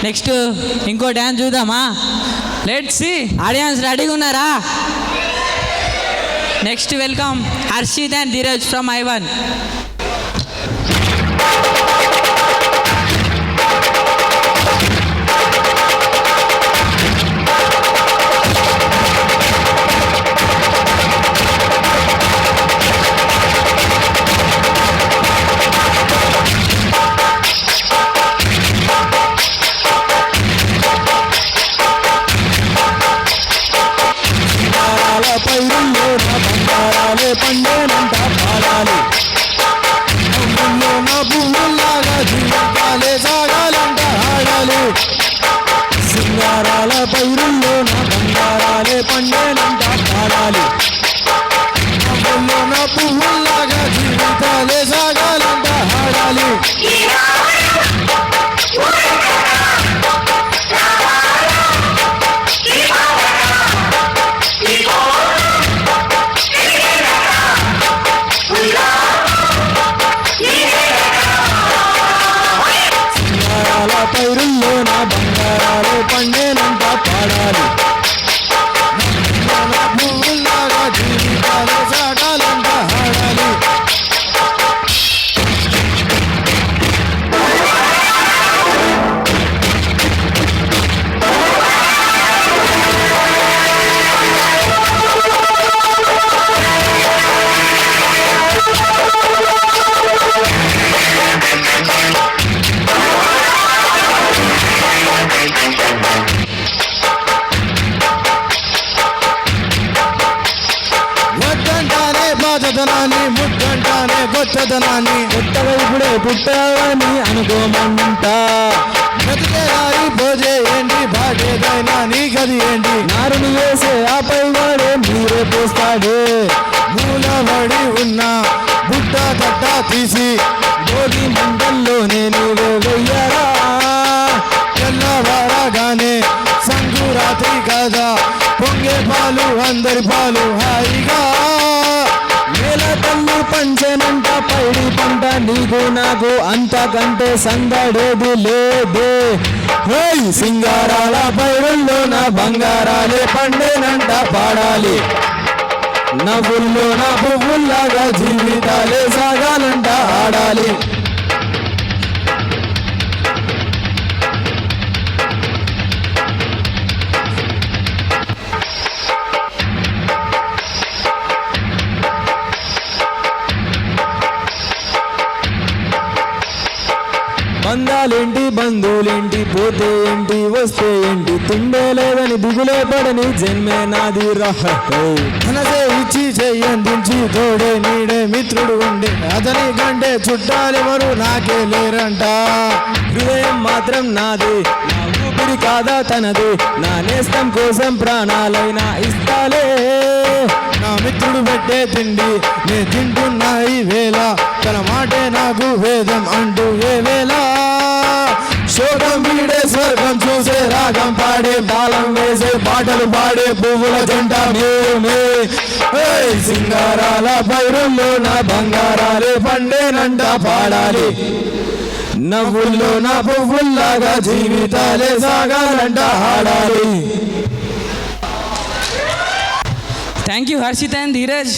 Next ఇంకో dance చూద్దామా? Let's see. Audience రెడీగా ఉన్నారా? Next welcome Harshit and Dheeraj from ఐవన్. పైరుల్లో నా బంగారాలే పండేనంట పాడాలి. అందులో నా పువ్వుల్లాగా జీవితాలే సాగాలంట ఆడాలి. సింగారాల పైరుల్లో నా బంగారాలే పండేనంట పాడాలి. అందులో నా పువ్వుల్లాగా జీవితాలే సాగాలంట ఆడాలి. పైరుల్లో నా బంగారాలే పండేనంట పాడాలి. నా పువ్వుల్లాగా జీవితాలే సాగాలంట ఆడాలి. వద్దంటానే బాధతనాన్ని, ముద్దంటానే గొచ్చదనాన్ని, కొత్తగా ఇప్పుడే పుట్టావని అనుకోమంట. బ్రతికేదారి భోజే ఏంటి, బాగేదైనా నీ గది ఏంటి, నారుని వేసే ఆపై వాడే మీరే పోస్తాడే. మూలబడి ఉన్న బుట్ట తట్ట తీసి భోగి మంటల్లోనే నీవే వెయ్యరా. తెల్లవారగానే సంకురాత్రి కదా, పొంగే పాలు అందరి పాలు హాయిగా. నేల తల్లి పంచెనంట పైడి పంట, నీకు నాకు అంతకంటే సందడేది లేదే. సింగారాల పైరుల్లో నా బంగారాలే పండేనంట పాడాలి. నవ్వుల్లో నా పువ్వుల్లాగా జీవితాలే సాగాలంట ఆడాలి. బంధాలేంటి బంధువులేంటి, పోతే ఏంటి వస్తే ఏంటి, తిండే లేదని దిగులే పడని జన్మే నాది రహ. మనసే ఇచ్చి చెయ్యందించి తోడే నీడే మిత్రుడు ఉండే, అతని కంటే చుట్టాలెవరు నాకే లేరంట. హృదయం మాత్రం నాది, నా ఊపిరి కాదా తనది, నా నేస్తం కోసం ప్రాణాలైనా ఇస్తాలే. నా మిత్రుడు పెట్టే తిండి నే తింటున్నా ఈ వేళ, తన మాటే నాకు వేదం అంటూ ఏ వేళ. శోకం వీడే స్వర్గం చూసే, రాగం పాడే, తాళం వేసే, పాటలు పాడే పువ్వుల జంట మేమే. సింగారాల పైరుల్లో నా బంగారాలే పండేనంట పాడాలి. నవ్వుల్లో నా పువ్వుల్లాగా జీవితాలే సాగాలంట ఆడాలి. Thank you Harshit and Dheeraj.